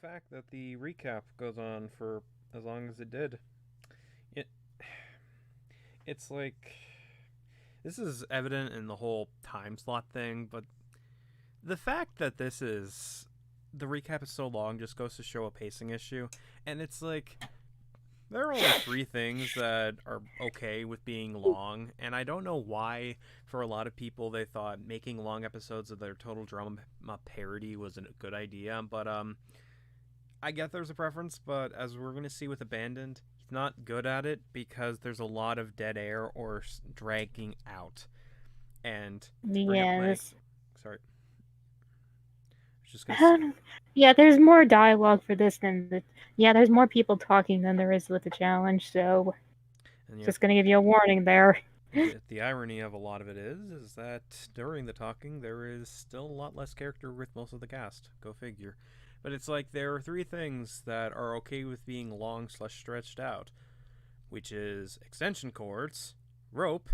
fact that the recap goes on for as long as it did. It it's like this is evident in the whole time slot thing, but the fact that the recap is so long just goes to show a pacing issue, and it's like there are only three things that are okay with being long, and I don't know why, for a lot of people, they thought making long episodes of their Total Drama parody was a good idea, but, I get there's a preference, but as we're going to see with Abandoned, he's not good at it because there's a lot of dead air or dragging out. And bring up my... Yes. Sorry. Just gonna Yeah, there's more dialogue for this than there's more people talking than there is with the challenge, so just gonna give you a warning there. The irony of a lot of it is that during the talking there is still a lot less character with most of the cast. Go figure. But it's like there are three things that are okay with being long/stretched out, which is extension cords, rope,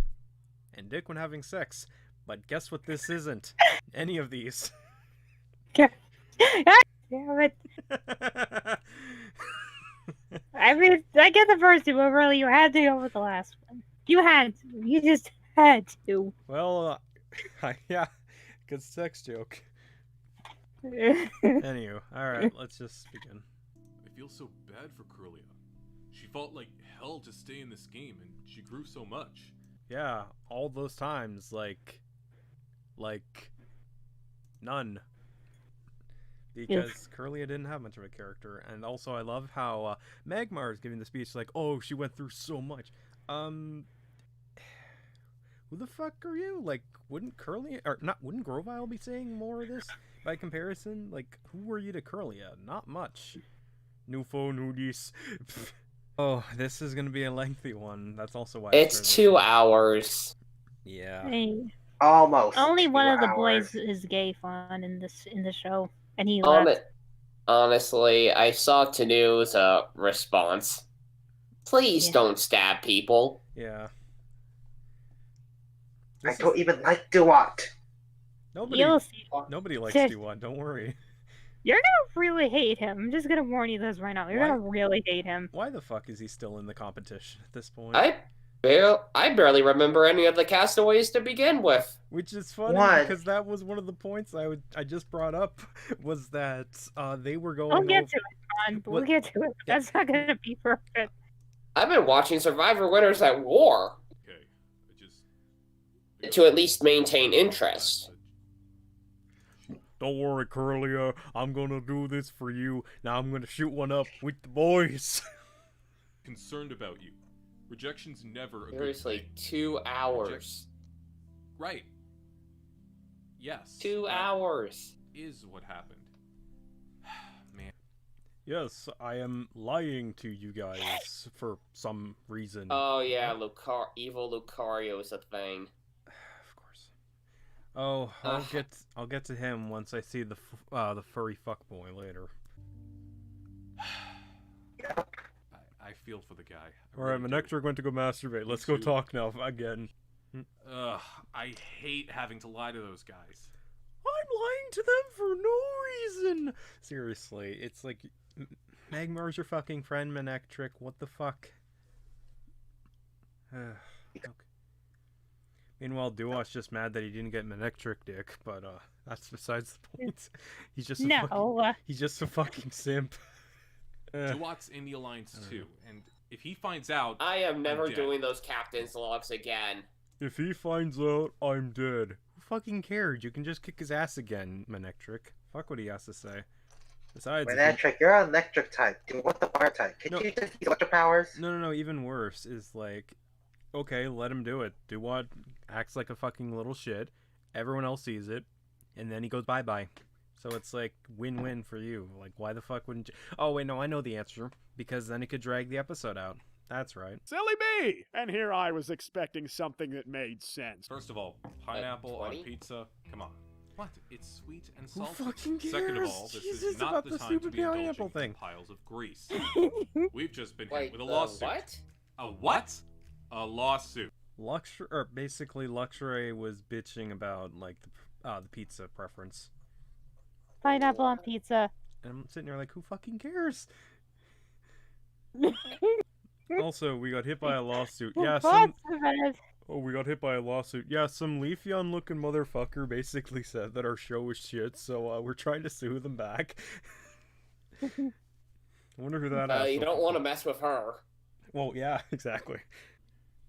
and dick when having sex. But guess what this isn't? Any of these. Damn it. I mean, I get the first two, but really you had to go with the last one. You had to. You just had to. Well, yeah, good sex joke. Anywho, alright, let's just begin. I feel so bad for Curlia. She fought like hell to stay in this game, and she grew so much. Yeah, all those times, like, none. Because Curlia didn't have much of a character, and also I love how Magmar is giving the speech like, oh, she went through so much. Who the fuck are you? Like, wouldn't Grovile be saying more of this by comparison? Like, who were you to Curlia? Not much. Nufo Nudis. Oh, this is gonna be a lengthy one. That's also why it's 2 hours. Yeah. Hey. Almost. Only one of the boys is gay fun in the show, and he left. Honestly, I saw Tanu's response. Please don't stab people. Yeah. I don't even like Duat. Nobody likes Duat, don't worry. You're gonna really hate him. I'm just gonna warn you this right now. You're gonna really hate him. Why the fuck is he still in the competition at this point? I barely remember any of the castaways to begin with. Which is funny because that was one of the points I just brought up was that they were going. We'll get to it, Ron. We'll get to it. That's not gonna be perfect. I've been watching Survivor Winners at War. Okay, to at least maintain interest. Don't worry, Curlia. I'm gonna do this for you. Now I'm gonna shoot one up with the boys. Concerned about you. Rejection's never a Seriously, good thing. 2 hours. Right. Yes. 2 hours. Is what happened. Man. Yes, I am lying to you guys for some reason. Oh yeah, evil Lucario is a thing. Of course. Oh, I'll get to him once I see the furry fuckboy later. I feel for the guy. Alright, Manector going to go masturbate. Let's go talk now again. Ugh, I hate having to lie to those guys. I'm lying to them for no reason! Seriously, it's like, Magmar's your fucking friend, Manectric. What the fuck? Okay. Meanwhile, Duat's just mad that he didn't get Manectric dick, but that's besides the point. He's just he's just a fucking simp. Duat's in the Alliance too, and if he finds out, I am never doing those captain's logs again. If he finds out, I'm dead. Who fucking cares? You can just kick his ass again, Manectric. Fuck what he has to say. Besides, Manectric, you're an electric type. You want the fire type? Can you just use electric powers? No. Even worse is like, okay, let him do it. Duat acts like a fucking little shit. Everyone else sees it, and then he goes bye-bye. So it's like win-win for you. Like, why the fuck wouldn't you? Oh wait, no, I know the answer because then it could drag the episode out. That's right. Silly me! And here I was expecting something that made sense. First of all, pineapple on pizza. Come on. What? It's sweet and salty. Who fucking cares? Second of all, this is not the time to be indulging in piles of grease. We've just been hit with a lawsuit. What? A what? A lawsuit. Basically, Luxray was bitching about like the pizza preference. Pineapple on pizza. And I'm sitting there like, who fucking cares? Also, we got hit by a lawsuit. Yeah, we got hit by a lawsuit. Yeah, some Leafeon-looking motherfucker basically said that our show was shit, so we're trying to sue them back. I wonder who that is. You don't want to mess with her. Well, yeah, exactly.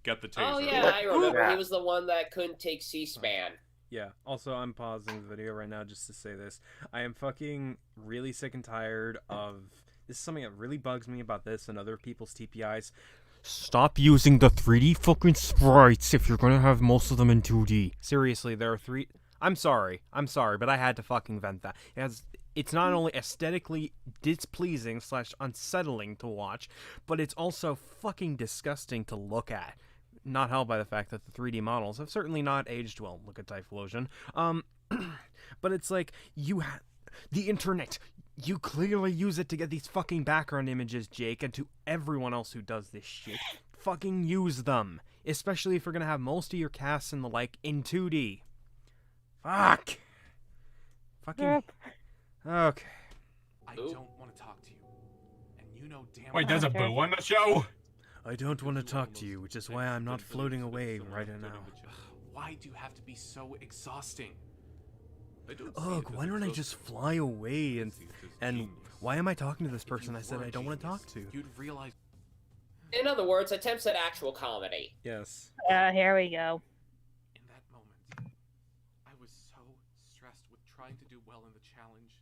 Get the taser. Oh yeah, I remember. He was the one that couldn't take C-SPAN. Yeah, also, I'm pausing the video right now just to say this. I am fucking really sick and tired of... This is something that really bugs me about this and other people's TPIs. Stop using the 3D fucking sprites if you're gonna have most of them in 2D. Seriously, there are 3... I'm sorry, but I had to fucking vent that. It's not only aesthetically displeasing / unsettling to watch, but it's also fucking disgusting to look at. Not helped by the fact that the 3D models have certainly not aged well. Look at Typhlosion. But it's like, the internet, you clearly use it to get these fucking background images, Jake, and to everyone else who does this shit, fucking use them. Especially if you're gonna have most of your casts and the like in 2D. Fuck! Fucking... Okay. I don't want to talk to you. And you know damn Wait, there's a boo on the show? I don't want to talk to you, which is why I'm not floating away right now. Why do you have to be so exhausting? Ugh, why don't I just fly away and why am I talking to this person I said I don't want to talk to? You'd realize. In other words, attempts at actual comedy. Yes. Here we go. In that moment, I was so stressed with trying to do well in the challenge.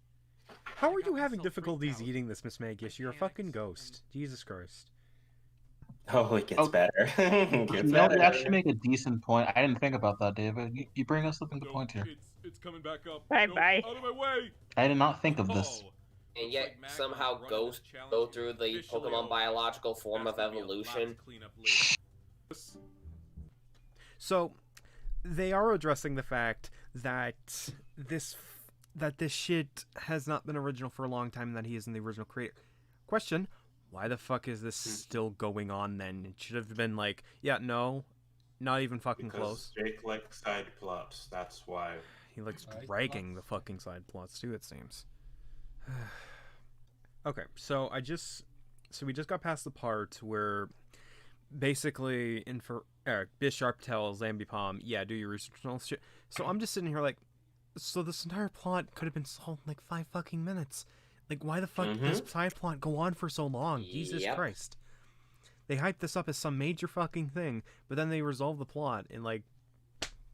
How are you having difficulties eating this, Miss Magish? You're a fucking ghost. Jesus Christ. Oh, it gets better. You actually make a decent point. I didn't think about that, David. You bring us up a good point here. It's coming back up. Bye. Out of my way. I did not think of this. And yet, somehow ghosts go through the Pokemon biological form of evolution. So, they are addressing the fact that this shit has not been original for a long time and that he isn't the original creator. Question: why the fuck is this still going on then? It should have been like, yeah, no, not even fucking close. Jake likes side plots, that's why. He likes dragging the fucking side plots too, it seems. Okay, so we just got past the part where basically Bisharp tells Ambipom, yeah, do your research and all this shit. So I'm just sitting here like, so this entire plot could have been solved in like 5 fucking minutes. Like, why the fuck did this side plot go on for so long? Jesus Christ. They hyped this up as some major fucking thing, but then they resolve the plot in like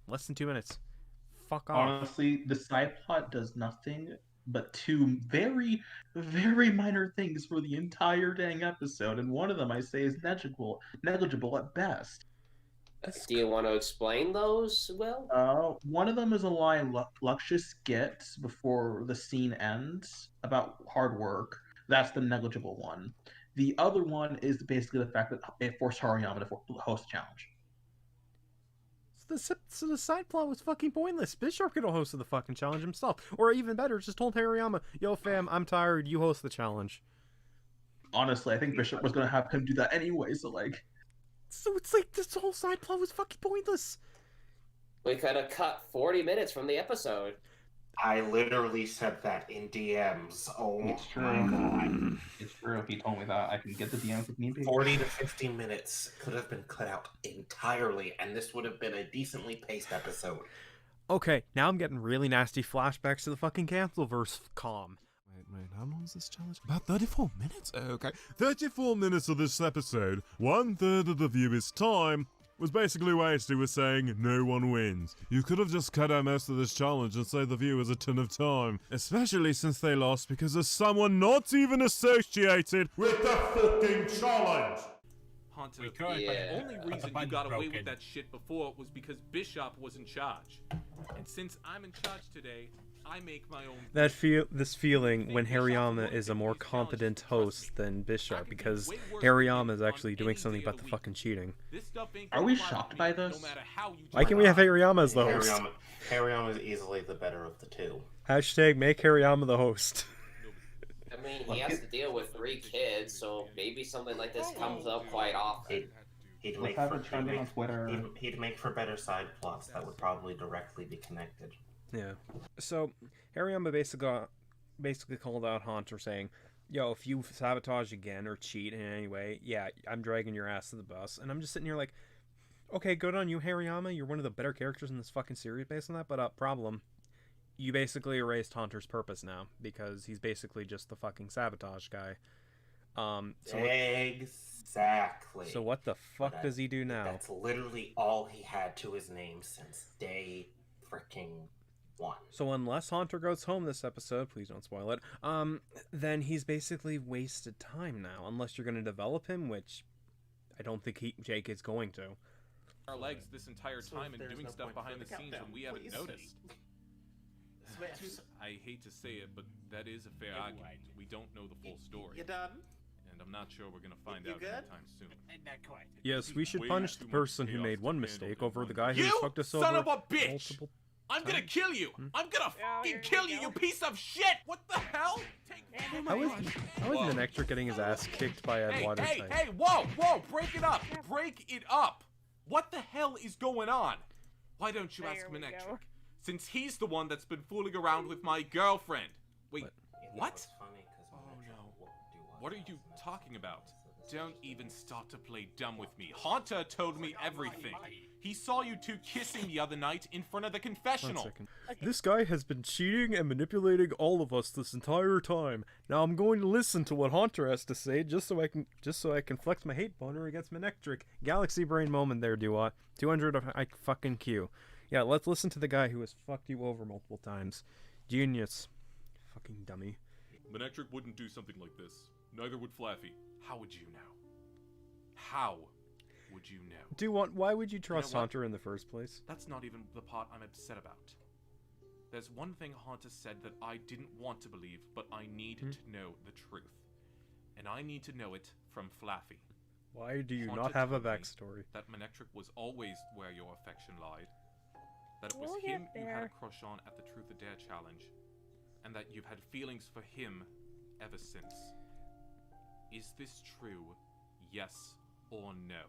less than 2 minutes. Fuck off. Honestly, the side plot does nothing but 2 very, very minor things for the entire dang episode, and one of them I say is negligible at best. Do you want to explain those, Will? One of them is a line Luxius gets before the scene ends about hard work. That's the negligible one. The other one is basically the fact that it forced Hariyama to host a challenge. So the side plot was fucking pointless. Bisharp could have hosted the fucking challenge himself. Or even better, just told Hariyama, yo fam, I'm tired, you host the challenge. Honestly, I think Bishop was going to have him do that anyway, so like... So it's like this whole side plot was fucking pointless. We could have cut 40 minutes from the episode. I literally said that in DMs. Oh it's true. my god. It's true. If he told me that, I can get the DMs if need be. 40 to 50 minutes could have been cut out entirely, and this would have been a decently paced episode. Okay, now I'm getting really nasty flashbacks to the fucking Cancelverse calm. Wait, how long is this challenge? About 34 minutes? Okay. 34 minutes of this episode, 1/3 of the viewer's time, was basically wasted with saying no one wins. You could have just cut out most of this challenge and saved the viewers a ton of time. Especially since they lost because of someone not even associated with the fucking challenge! Hunter, but the only reason you got away with that shit before was because Bishop was in charge. And since I'm in charge today, I make my own... This feeling when Hariyama is a more competent host than Bishop, because Hariyama is actually doing something about the fucking cheating. Are we shocked by this? Why can't we have Hariyama as the host? Hariyama is easily the better of the two. Hashtag make Hariyama the host. I mean, he has to deal with 3 kids, so maybe something like this comes up quite often. He'd make for better side basically called out Haunter saying, yo, if you sabotage again or cheat in any way, yeah, I'm dragging your ass to the bus. And I'm just sitting here like, okay, good on you, Hariyama. You're one of the better characters in this fucking series based on that, but problem. You basically erased Haunter's purpose now, because he's basically just the fucking sabotage guy. Exactly. So what the fuck does he do now? That's literally all he had to his name since day freaking one. So unless Haunter goes home this episode, please don't spoil it, then he's basically wasted time now, unless you're going to develop him, which I don't think Jake is going to. Our legs this entire time and doing stuff behind the scenes when we haven't noticed. I hate to say it, but that is a fair argument. We don't know the full story. You done? And I'm not sure we're gonna find out anytime soon. Yes, we should punish the person who made one mistake over the guy who fucked us over. You son of a bitch! I'm gonna kill you! I'm gonna fucking kill you, you piece of shit! What the hell? How is Manectric getting his ass kicked by Ed Waters? Hey, whoa! Break it up! Break it up! What the hell is going on? Why don't you ask Manectric? Since he's the one that's been fooling around with my girlfriend. Wait, what? Oh no. What are you talking about? Don't even start to play dumb with me. Haunter told me everything. He saw you two kissing the other night in front of the confessional. 1 second. This guy has been cheating and manipulating all of us this entire time. Now I'm going to listen to what Haunter has to say just so I can flex my hate boner against Manectric. Galaxy brain moment there, Duat. 200 of I fucking Q. Yeah, let's listen to the guy who has fucked you over multiple times. Genius. Fucking dummy. Manectric wouldn't do something like this. Neither would Flaffy. How would you know? How would you know? Duat, why would you trust Haunter in the first place? That's not even the part I'm upset about. There's one thing Haunter said that I didn't want to believe, but I need to know the truth. And I need to know it from Flaffy. Why do you Haunter not have a told me backstory? That Manectric was always where your affection lied. That it was him you had a crush on at the Truth or Dare challenge. And that you've had feelings for him ever since. Is this true? Yes or no?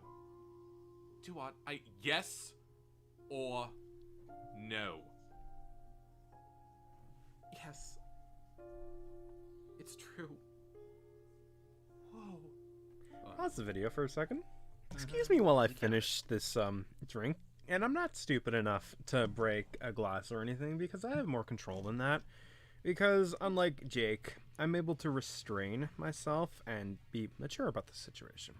Duat, yes or no? Yes. It's true. Whoa. Pause the video for a second. Excuse me while I finish this drink. And I'm not stupid enough to break a glass or anything because I have more control than that. Because unlike Jake, I'm able to restrain myself and be mature about the situation.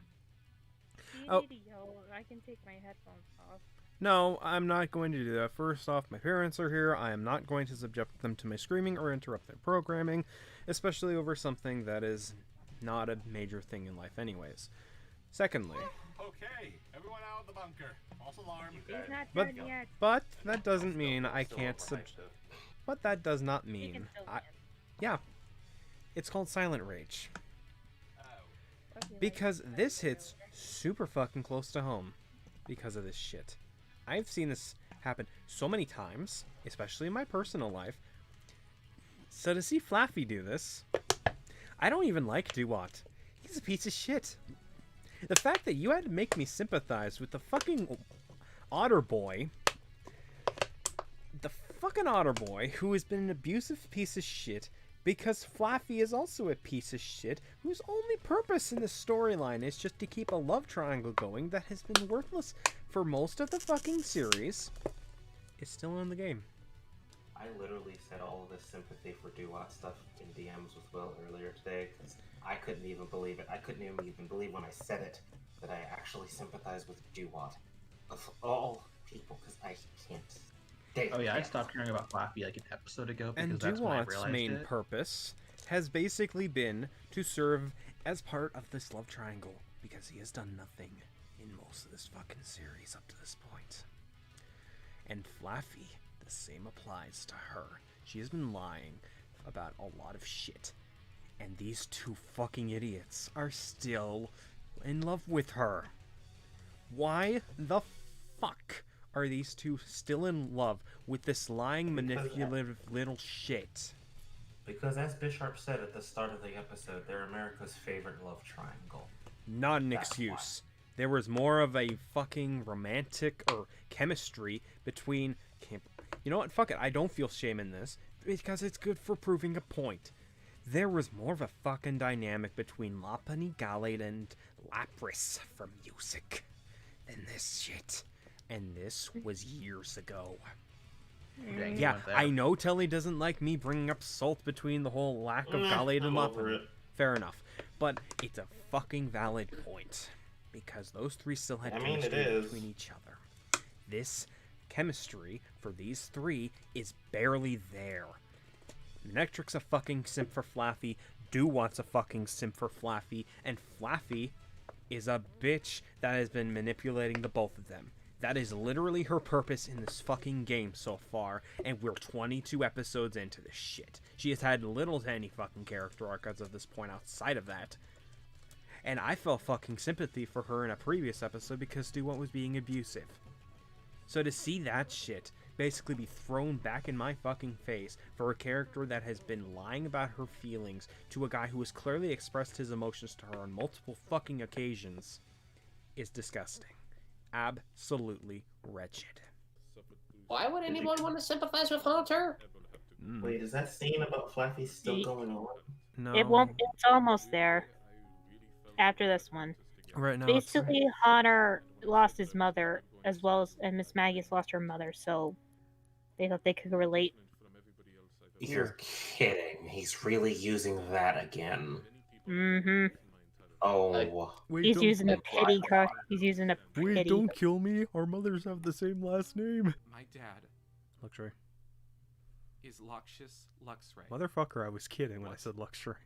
You need to yell. I can take my headphones off. No, I'm not going to do that. First off, my parents are here. I am not going to subject them to my screaming or interrupt their programming, especially over something that is not a major thing in life anyways. Secondly... Okay, everyone out of the bunker. False alarm. He's not done yet. But that doesn't mean I can't But that does not mean yeah. It's called Silent Rage. Because this hits super fucking close to home because of this shit. I've seen this happen so many times, especially in my personal life. So to see Flaffy do this, I don't even like Duat. He's a piece of shit. The fact that you had to make me sympathize with the fucking otter boy, who has been an abusive piece of shit, because Flaffy is also a piece of shit whose only purpose in this storyline is just to keep a love triangle going that has been worthless for most of the fucking series, is still in the game. I literally said all of this sympathy for Duat stuff in DMs with Will earlier today because I couldn't even believe it. I couldn't even believe when I said it that I actually sympathize with Duat. Of all people, because I can't. Oh yeah, I stopped hearing about Flaffy like an episode ago because and that's when I Duat's realized main it. purpose has basically been to serve as part of this love triangle because he has done nothing in most of this fucking series up to this point. And Flaffy, the same applies to her. She has been lying about a lot of shit. And these two fucking idiots are still in love with her. Why the fuck are these two still in love with this lying, manipulative little shit? Because as Bishop said at the start of the episode, they're America's favorite love triangle. Not an excuse. There was more of a fucking romantic or chemistry between... You know what? Fuck it. I don't feel shame in this because it's good for proving a point. There was more of a fucking dynamic between Lapani Galate and Lapras for music than this shit. And this was years ago. Dang, Yeah, went there. I know Telly doesn't like me bringing up salt between the whole lack of Galate and Lapani. Fair enough. But it's a fucking valid point. Because those three still had chemistry between each other. This chemistry for these three is barely there. Nectric's a fucking simp for Flaffy, Dewant's a fucking simp for Flaffy, and Flaffy is a bitch that has been manipulating the both of them. That is literally her purpose in this fucking game so far, and we're 22 episodes into this shit. She has had little to any fucking character arc as of this point outside of that. And I felt fucking sympathy for her in a previous episode because Dewant was being abusive. So to see that shit basically be thrown back in my fucking face for a character that has been lying about her feelings to a guy who has clearly expressed his emotions to her on multiple fucking occasions is disgusting. Absolutely wretched. Why would anyone want to sympathize with Hunter? Wait, is that scene about Flaffy still going on? No. It won't. It's almost there. After this one. Right now, basically, Hunter lost his mother as well as, and Miss Maggie's lost her mother, so they thought they could relate. You're kidding. He's really using that again. Mm-hmm. Oh. He's using a pity card. He's using a pity. Wait, don't kill me. Our mothers have the same last name. My dad Luxray. is Luxious Luxray. Motherfucker, I was kidding when I said Luxray.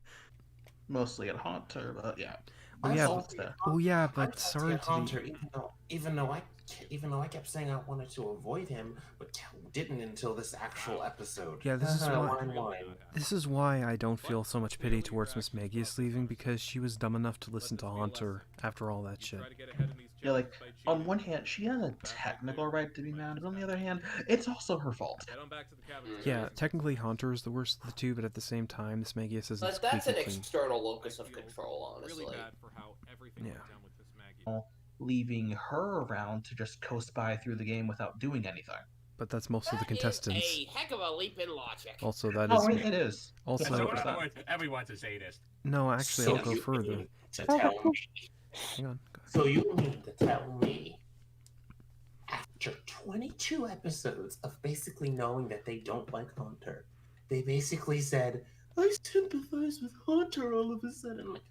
Mostly at Haunter, but yeah. But sorry to Haunter, even though I kept saying I wanted to avoid him, but didn't until this actual episode. Yeah, this is why I don't feel so much pity towards Miss Magius leaving, because she was dumb enough to listen to Haunter after all that shit. Yeah, like, on one hand, she has a technical right to be mad, but on the other hand, it's also her fault. Yeah, technically Haunter is the worst of the two, but at the same time, Miss Magius isn't But that's an squeaky clean. external locus of control, honestly. Yeah. Leaving her around to just coast by through the game without doing anything. But that's most of the contestants. A heck of a leap in logic. Also, that Oh, is... it is. Also... Everyone's a sadist. No, actually, So I'll go you further. mean to tell me. Hang on. So you mean to tell me, after 22 episodes of basically knowing that they don't like Hunter, they basically said, I sympathize with Hunter all of a sudden. Like,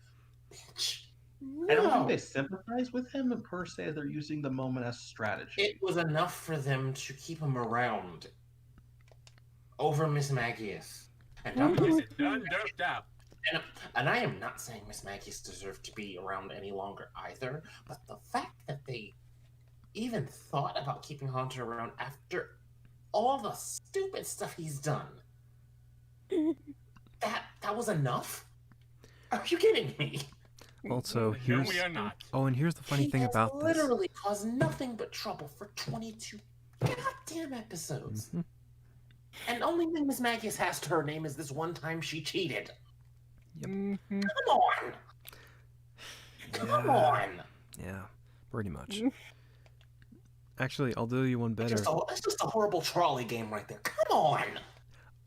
bitch. No. I don't think they sympathize with him per se. They're using the moment as strategy. It was enough for them to keep him around over Miss Magius. And I am not saying Miss Magius deserved to be around any longer either, but the fact that they even thought about keeping Hunter around after all the stupid stuff he's done, that was enough? Are you kidding me? Also, here's... No, we are not. Oh, and here's the funny thing about this. He literally caused nothing but trouble for 22 goddamn episodes. Mm-hmm. And only thing Miss Magius has to her name is this one time she cheated. Yep. Mm-hmm. Come on! Come on! Yeah, pretty much. Actually, I'll do you one better. It's just a horrible trolley game right there. Come on!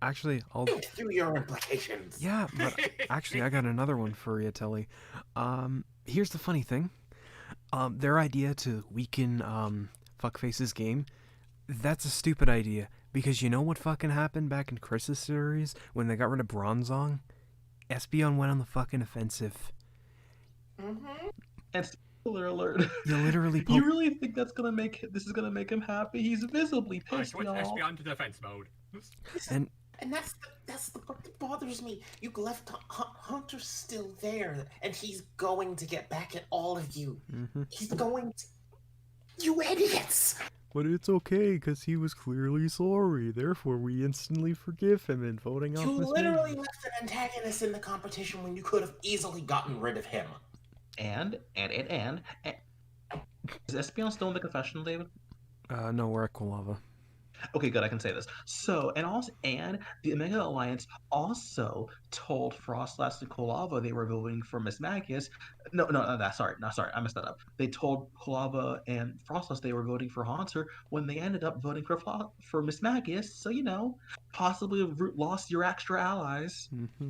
Actually, I'll... Think through your implications. Yeah, but actually, I got another one for you, Telly. Here's the funny thing. Their idea to weaken Fuckface's game, that's a stupid idea. Because you know what fucking happened back in Chris's series when they got rid of Bronzong? Espeon went on the fucking offensive. Mm-hmm. And spoiler alert. You literally You really think this is gonna make him happy? He's visibly pissed, Switch y'all. Espeon to defense mode. And that's the part that bothers me. You left Hunter still there, and he's going to get back at all of you. Mm-hmm. He's going to... You idiots! But it's okay, because he was clearly sorry. Therefore, we instantly forgive him in voting off You Miss literally Maggie. left an antagonist in the competition when you could have easily gotten rid of him. And is Espeon still in the confessional, David? No, we're at Quilava. Okay, good. I can say this. So, and the Omega Alliance also told Frostlass and Quilava they were voting for Miss Magius. Sorry, I messed that up. They told Quilava and Frostlass they were voting for Haunter when they ended up voting for Miss Magius. So, possibly lost your extra allies. Mm-hmm.